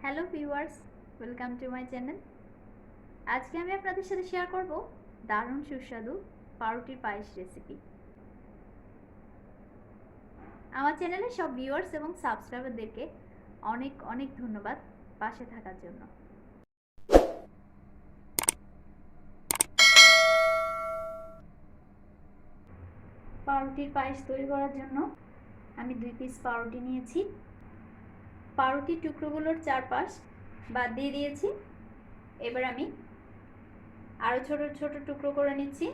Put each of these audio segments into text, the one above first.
Hello viewers, welcome to my channel. আজকে আমি আপনাদের সাথে শেয়ার করব দারুণ সুস্বাদু পাউরুটির পায়েস রেসিপি। আমার চ্যানেলে সব ভিউয়ার্স এবং সাবস্ক্রাইবারদেরকে অনেক অনেক ধন্যবাদ পাশে থাকার জন্য। পাউরুটির পায়েস তৈরি করার জন্য আমি 2 পিস পাউরুটি নিয়েছি। পাউরুটির টুকরোগুলোর চারপাশ বাদ দিয়ে দিয়েছি। এবার আমি আরও ছোট ছোট টুকরো করে নিচ্ছি।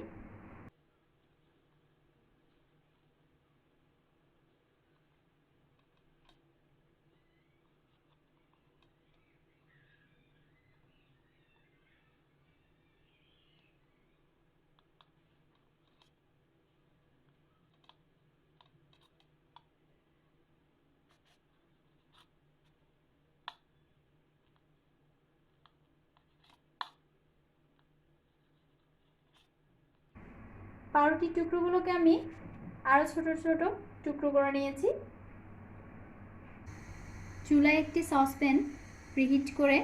পাউরুটির টুকরোগুলোকে আমি আরও ছোট ছোট টুকরো করে নিয়েছি। চুলায় একটি সসপ্যান প্রিহিট করে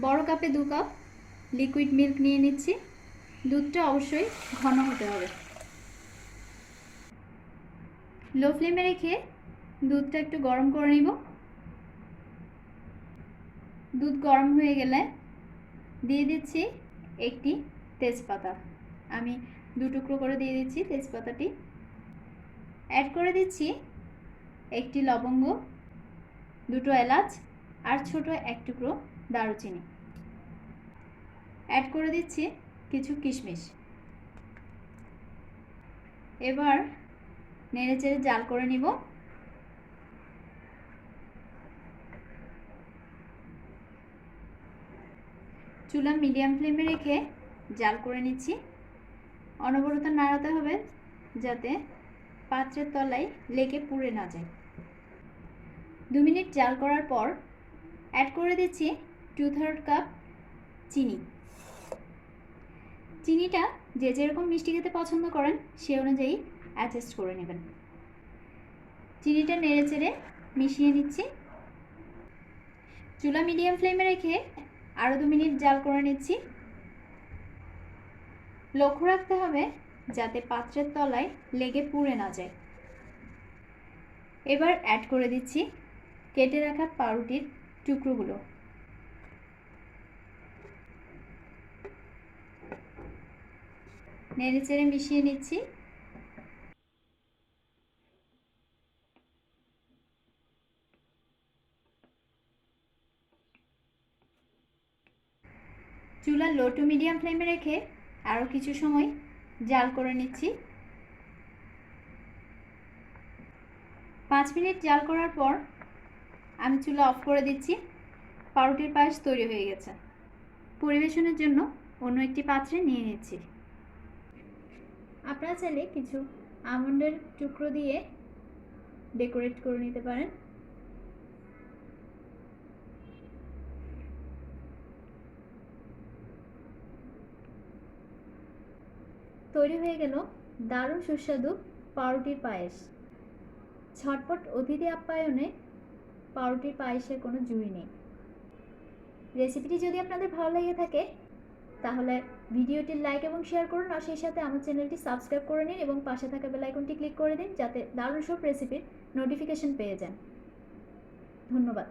বড় কাপে 2 কাপ লিকুইড মিল্ক নিয়ে নিচ্ছি। দুধটা অবশ্যই ঘন হতে হবে। লো ফ্লেমে রেখে দুধটা একটু গরম করে নিব। দুধ গরম হয়ে গেলে দিয়ে দিচ্ছি একটি তেজপাতা। আমি 2 টুকরো করে দিয়ে দিচ্ছি তেজপাতাটি। অ্যাড করে দিচ্ছি একটি লবঙ্গ, 2টো এলাচ আর ছোট 1 টুকরো দারুচিনি। অ্যাড করে দিচ্ছি কিছু কিশমিশ। এবার নেড়েচেড়ে জাল করে নিব। চুলা মিডিয়াম ফ্লেমে রেখে জাল করে নিচ্ছি। অনবরত নাড়াতে হবে যাতে পাত্রের তলায় লেগে পুড়ে না যায়। 2 মিনিট জাল করার পর অ্যাড করে দিচ্ছি 2/3 কাপ চিনি। চিনিটা যে যেরকম মিষ্টি খেতে পছন্দ করেন সে অনুযায়ী অ্যাডজাস্ট করে নেবেন। চিনিটা নেড়েচেড়ে মিশিয়ে নিচ্ছি। চুলা মিডিয়াম ফ্লেমে রেখে আরও 2 মিনিট জাল করে নিচ্ছি। লক্ষ্য রাখতে হবে যাতে পাত্রের তলায় লেগে পুড়ে না যায়। এবার অ্যাড করে দিচ্ছি কেটে রাখা পাউরুটির টুকরোগুলো। নেড়েচেড়ে মিশিয়ে নিচ্ছি। চুলা লো টু মিডিয়াম ফ্লেমে রেখে আরও কিছু সময় জাল করে নিচ্ছি। 5 মিনিট জাল করার পর আমি চুলা অফ করে দিচ্ছি। পাউরুটির পায়েস তৈরি হয়ে গেছে। পরিবেশনের জন্য অন্য একটি পাত্রে নিয়ে নিচ্ছি। আপনারা চাইলে কিছু আমন্ডের টুকরো দিয়ে ডেকোরেট করে নিতে পারেন। তৈরি হয়ে গেল দারুণ সুস্বাদু পাউরুটির পায়েস। ঝটপট অতিথি আপ্যায়নে পাউরুটির পায়েসের কোনো জুড়ি নেই। রেসিপিটি যদি আপনাদের ভালো লেগে থাকে তাহলে ভিডিওটি লাইক এবং শেয়ার করুন, আর সেই সাথে আমার চ্যানেলটি সাবস্ক্রাইব করে নিন এবং পাশে থাকা বেল আইকনটি ক্লিক করে দিন যাতে দারুণ সব রেসিপির নোটিফিকেশন পেয়ে যান। ধন্যবাদ।